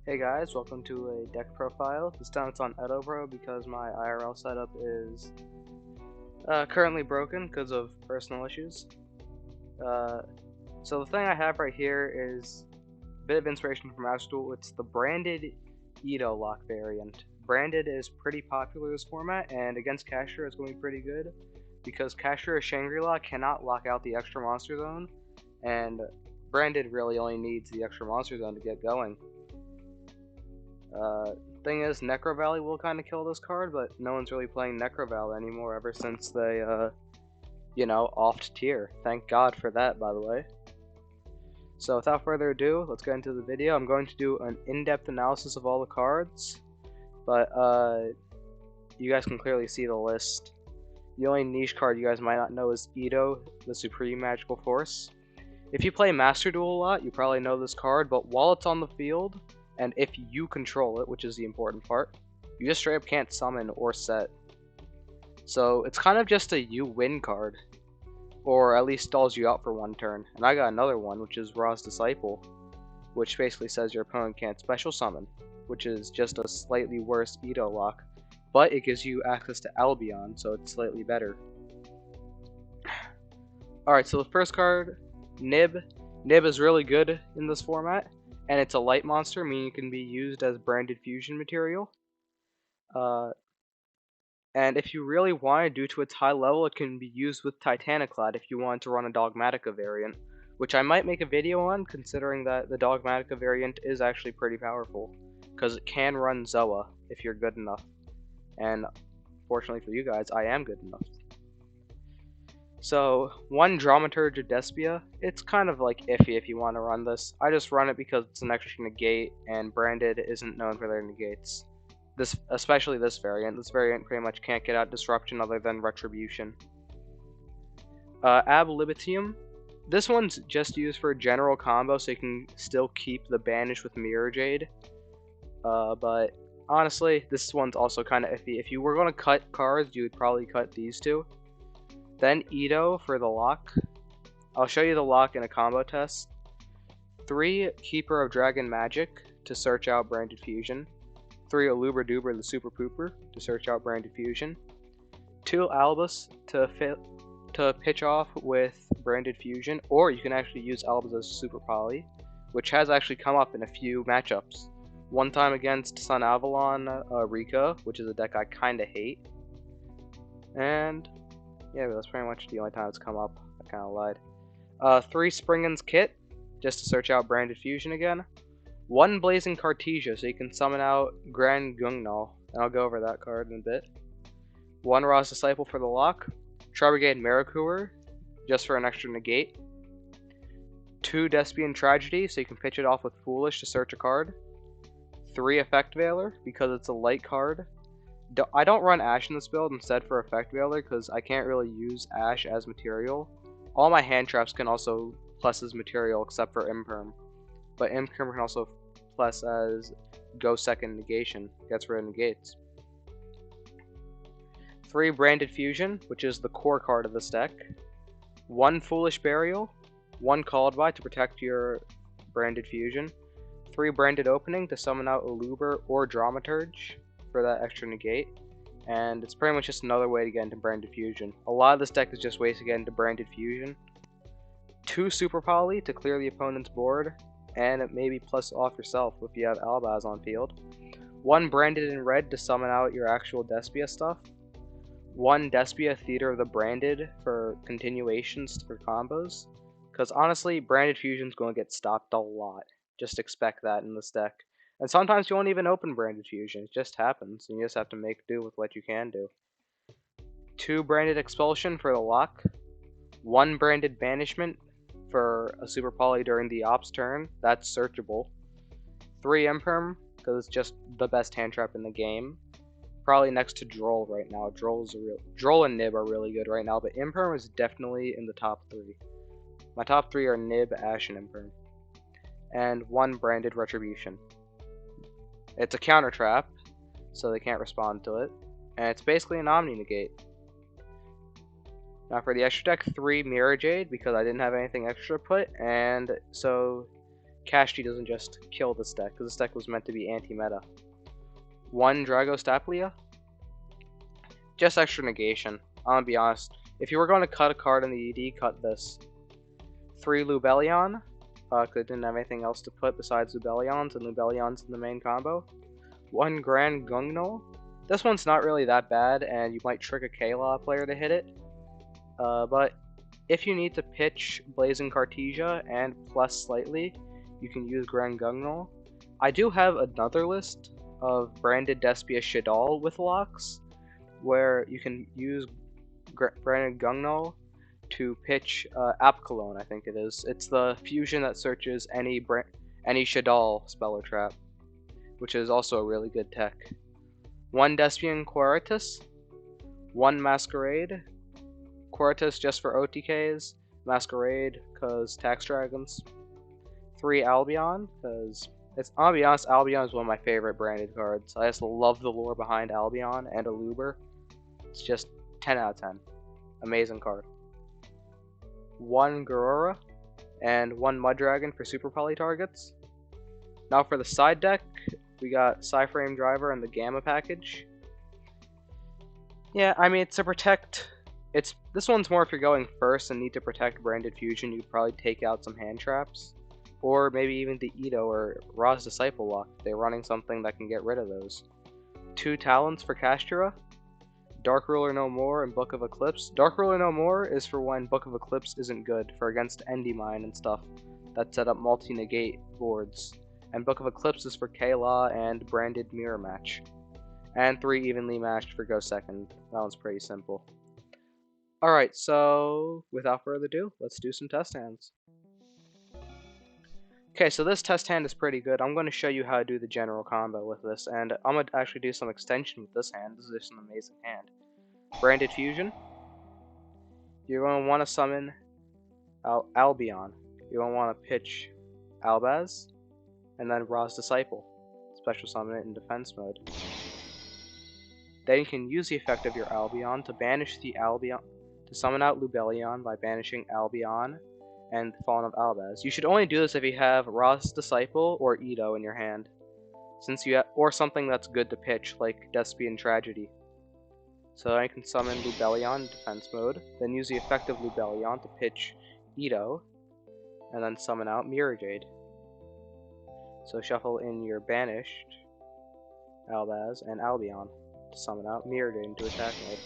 Hey guys, welcome to a deck profile. This time it's on Edobro because my IRL setup is currently broken because of personal issues. Uh, so the thing I have right here is a bit of inspiration from Master Duel. It's the branded Edo lock variant. Branded is pretty popular in this format, and against Kashtira it's going pretty good because Kashtira Shangri-La cannot lock out the extra monster zone, and Branded really only needs the extra monster zone to get going. Thing is, Necro Valley will kind of kill this card, but no one's really playing Necro Valley anymore ever since they, offed tier. Thank God for that, by the way. So without further ado, let's get into the video. I'm going to do an in-depth analysis of all the cards, but you guys can clearly see the list. The only niche card you guys might not know is Edo, the Supreme Magical Force. If you play Master Duel a lot, you probably know this card, but while it's on the field, and if you control it, which is the important part, you just straight up can't summon or set. So it's kind of just a you win card, or at least stalls you out for one turn. And I got another one, which is Ra's Disciple, which basically says your opponent can't special summon, which is just a slightly worse Edo lock, but it gives you access to Albion, so it's slightly better. Alright, so the first card, Nib. Nib is really good in this format, and it's a light monster, meaning it can be used as branded fusion material. And if you really want it, due to its high level, it can be used with Titaniclad if you want to run a Dogmatika variant, which I might make a video on, considering that the Dogmatika variant is actually pretty powerful, because it can run Zoa if you're good enough. And fortunately for you guys, I am good enough. So, one Dramaturge of Despia, it's kind of like iffy if you want to run this. I just run it because it's an extra negate, and Branded isn't known for their negates. Especially this variant. This variant pretty much can't get out Disruption other than Retribution. Ab Libitum. This one's just used for a general combo, so you can still keep the Banish with Mirror Jade. But honestly, this one's also kind of iffy. If you were going to cut cards, you would probably cut these two. Then Edo for the lock. I'll show you the lock in a combo test. 3 Keeper of Dragon Magic to search out Branded Fusion. 3 Aluber Duber the Super Pooper to search out Branded Fusion. 2 Albus to pitch off with Branded Fusion, or you can actually use Albus as Super Poly, which has actually come up in a few matchups. One time against Sun Avalon Rika, which is a deck I kinda hate. And yeah, that's pretty much the only time it's come up. I kinda lied. 3 Springen's Kit, just to search out Branded Fusion again. 1 Blazing Cartesia, so you can summon out Grand Gungnal, and I'll go over that card in a bit. 1 Ra's Disciple for the lock. Tri-Brigade Miracuer, just for an extra negate. 2 Despian Tragedy, so you can pitch it off with Foolish to search a card. 3 Effect Veiler, because it's a light card. I don't run Ash in this build instead for Effect Veiler, because I can't really use Ash as material. All my hand traps can also plus as material except for Imperm. But Imperm can also plus as Go Second Negation, gets rid of negates. 3 Branded Fusion, which is the core card of this deck. 1 Foolish Burial, 1 Called By to protect your Branded Fusion. 3 Branded Opening to summon out Aluber or Dramaturge for that extra negate. And it's pretty much just another way to get into Branded Fusion. A lot of this deck is just ways to get into Branded Fusion. 2 Super Poly to clear the opponent's board, and maybe plus off yourself if you have Albaz on field. 1 Branded in Red to summon out your actual Despia stuff. 1 Despia Theater of the Branded for continuations for combos. Because honestly, Branded Fusion's going to get stopped a lot. Just expect that in this deck. And sometimes you won't even open Branded Fusion, it just happens, and you just have to make do with what you can do. 2 Branded Expulsion for the lock. 1 Branded Banishment for a Super Poly during the Ops turn, that's searchable. 3 Imperm, because it's just the best hand trap in the game. Probably next to Droll right now. Droll and Nib are really good right now, but Imperm is definitely in the top 3. My top 3 are Nib, Ash, and Imperm. And 1 Branded Retribution. It's a counter trap, so they can't respond to it. And it's basically an Omni Negate. Now for the extra deck, 3 Mirror Jade, because I didn't have anything extra to put, and so Kashti doesn't just kill this deck, because this deck was meant to be anti-meta. 1 Dragostaplia. Just extra negation. I'm gonna be honest. If you were going to cut a card in the ED, cut this. 3 Lubellion, because it didn't have anything else to put besides Lubellions, and Lubellions in the main combo. 1 Grand Gungnol. This one's not really that bad, and you might trick a K-Law player to hit it. But if you need to pitch Blazing Cartesia and plus slightly, you can use Grand Gungnol. I do have another list of branded Despia Shaddoll with locks, where you can use branded Gungnol to pitch Apkallone, I think it is. It's the fusion that searches any Shaddoll spell or trap, which is also a really good tech. 1 Despian Quiritus, 1 Masquerade. Quiritus just for OTKs, Masquerade because Tax Dragons. 3 Albion, because I'll be honest, Albion is one of my favorite branded cards. I just love the lore behind Albion and Aluber. It's just 10 out of 10. Amazing card. 1 Garura, and 1 Mudragon for Super Poly targets. Now for the side deck, we got Psyframe Driver and the Gamma package. Yeah, I mean, to protect... This one's more if you're going first and need to protect Branded Fusion, you'd probably take out some hand traps. Or maybe even the Ito or Ra's Disciple lock if they're running something that can get rid of those. 2 Talents for Kashtira. Dark Ruler No More and Book of Eclipse. Dark Ruler No More is for when Book of Eclipse isn't good, for against Endymine and stuff that set up multi-negate boards. And Book of Eclipse is for K-Law and Branded Mirror Match. And 3 Evenly Matched for Go Second. That one's pretty simple. Alright, so without further ado, let's do some test hands. Okay, so this test hand is pretty good. I'm going to show you how to do the general combo with this, and I'm going to actually do some extension with this hand. This is just an amazing hand. Branded Fusion. You're going to want to summon Albion. You're going to want to pitch Albaz, and then Ra's Disciple. Special summon it in defense mode. Then you can use the effect of your Albion to banish the Albion, to summon out Lubellion by banishing Albion and Fallen of Albaz. You should only do this if you have Ra's Disciple or Ito in your hand, or something that's good to pitch, like Despian Tragedy. So I can summon Lubellion in defense mode, then use the effect of Lubellion to pitch Ito, and then summon out Mirror Jade. So shuffle in your banished Albaz and Albion to summon out Mirror Jade into attack mode.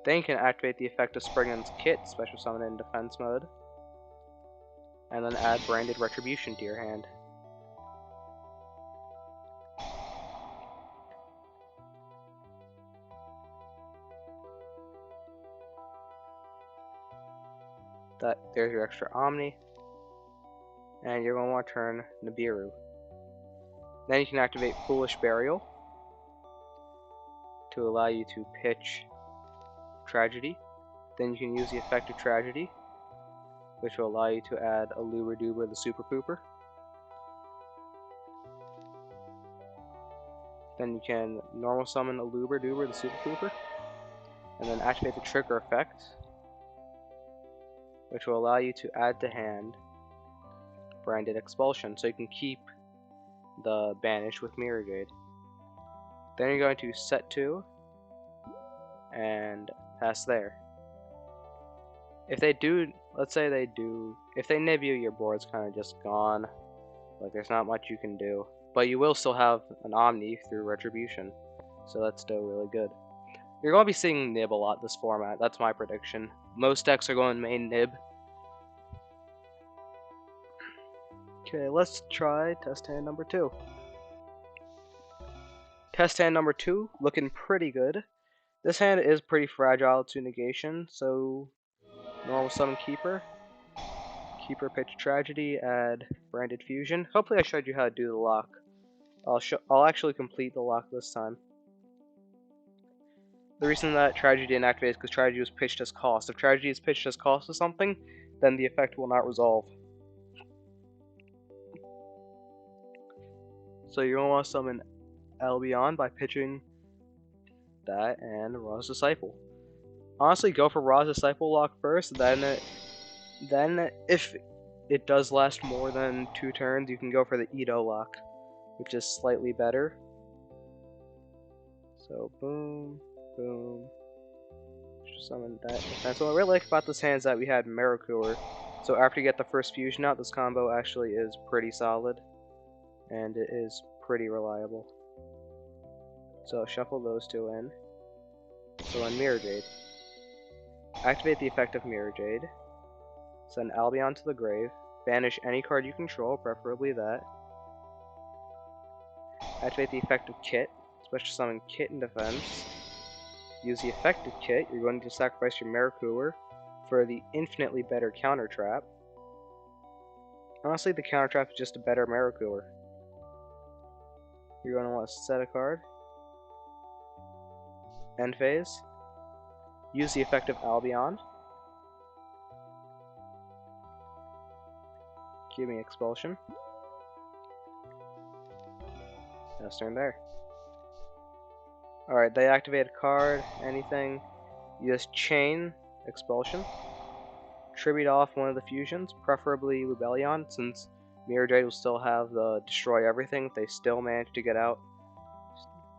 Then you can activate the effect of Spriggan's Kit, special summon it in defense mode, and then add Branded Retribution to your hand. There's your extra Omni, and you're going to want to turn Nibiru. Then you can activate Foolish Burial to allow you to pitch Tragedy. Then you can use the effect of Tragedy, which will allow you to add Aluber Duber the Super Pooper. Then you can normal summon Aluber Duber the Super Pooper, and then activate the trigger effect, which will allow you to add to hand Branded Expulsion, so you can keep the Banish with Mirror Jade. Then you're going to set 2 and pass there. If they do, let's say they do, if they nib you, your board's kind of just gone. Like, there's not much you can do. But you will still have an Omni through Retribution, so that's still really good. You're going to be seeing nib a lot this format, that's my prediction. Most decks are going main nib. Okay, let's try test hand number 2. Test hand number 2, looking pretty good. This hand is pretty fragile to negation, so normal summon Keeper. Keeper pitch Tragedy, add Branded Fusion. Hopefully I showed you how to do the lock. I'll actually complete the lock this time. The reason that Tragedy didn't activate is because Tragedy was pitched as cost. If Tragedy is pitched as cost of something, then the effect will not resolve. So you're going to want to summon Albion by pitching that and Ra's Disciple. Honestly, go for Ra's Disciple lock first, then if it does last more than 2 turns, you can go for the Edo lock, which is slightly better. So boom, boom. Summon that defense. What I really like about this hand is that we had Miracle. So after you get the first fusion out, this combo actually is pretty solid. And it is pretty reliable. So shuffle those 2 in. So on Mirror Jade. Activate the effect of Mirror Jade. Send Albion to the grave. Banish any card you control, preferably that. Activate the effect of Kit. Special summon Kit in defense. Use the effect of Kit. You're going to sacrifice your Miracle for the infinitely better counter trap. Honestly, the counter trap is just a better Miracle. You're going to want to set a card. End phase. Use the effect of Albion. Give me Expulsion. Now turn there. Alright, they activate a card, anything. You just chain Expulsion. Tribute off one of the fusions, preferably Lubellion, since Mirror Jade will still have the destroy everything if they still manage to get out.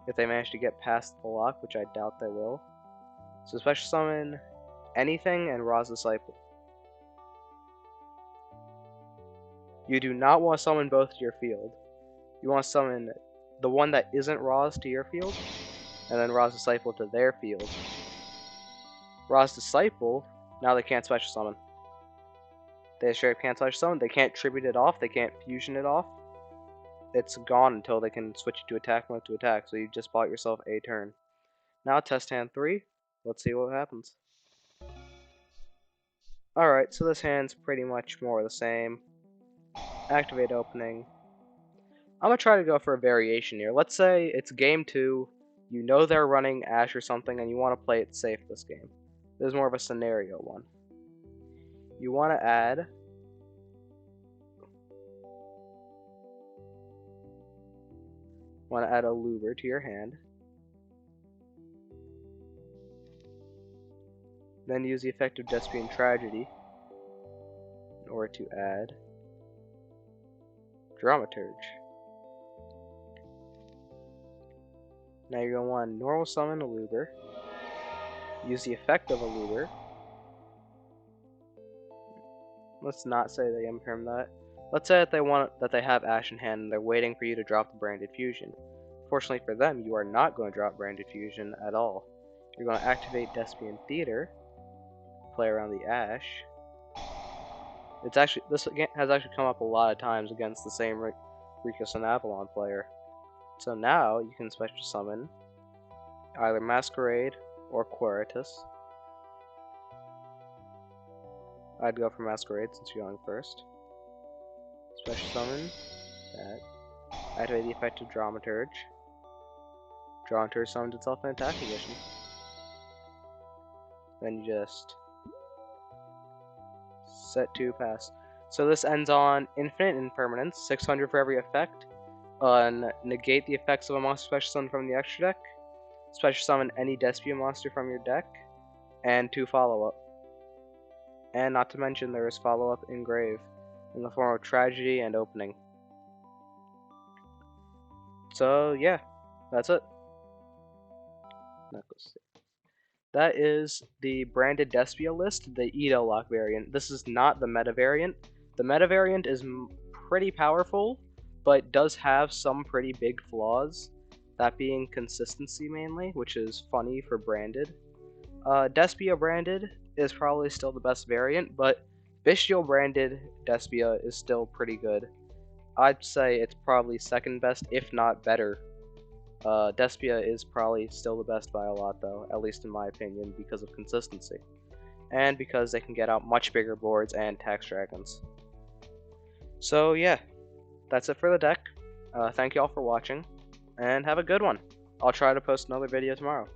If they manage to get past the lock, which I doubt they will. So special summon anything and Ra's Disciple. You do not want to summon both to your field. You want to summon the one that isn't Ra's to your field, and then Ra's Disciple to their field. Ra's Disciple, now they can't special summon. They straight up can't special summon, they can't tribute it off, they can't fusion it off. It's gone until they can switch it to attack mode to attack, so you just bought yourself a turn. Now test hand 3, let's see what happens. Alright, so this hand's pretty much more the same. Activate opening. I'm gonna try to go for a variation here. Let's say it's game 2, you know they're running Ash or something, and you want to play it safe this game. This is more of a scenario one. You want to add a Luber to your hand. Then use the effect of Despian Tragedy in order to add Dramaturge. Now you're going to want to normal summon a Luber. Use the effect of a Luber. Let's not say they imperm that. Let's say that they have Ash in hand and they're waiting for you to drop the Branded Fusion. Fortunately for them, you are not going to drop Branded Fusion at all. You're going to activate Despian Theater, play around the Ash. This has actually come up a lot of times against the same Rikus and Avalon player. So now you can special summon either Masquerade or Quiritus. I'd go for Masquerade since you're going first. Special summon that. Activate the effect of Dramaturge. Dramaturge summons itself in attack position. Then you just set 2 pass. So this ends on infinite impermanence, 600 for every effect. Negate the effects of a monster special summon from the extra deck. Special summon any Despia monster from your deck. And 2 follow-up. And not to mention there is follow-up in Grave in the form of Tragedy and Opening. So yeah, that's it. That is the branded Despia list, the Edo lock variant. This is not the meta variant. The meta variant is pretty powerful, but does have some pretty big flaws. That being consistency mainly, which is funny for branded. Despia branded is probably still the best variant, but Bestial branded Despia is still pretty good. I'd say it's probably second best, if not better. Despia is probably still the best by a lot though, at least in my opinion, because of consistency. And because they can get out much bigger boards and tax dragons. So yeah, that's it for the deck. Thank you all for watching, and have a good one. I'll try to post another video tomorrow.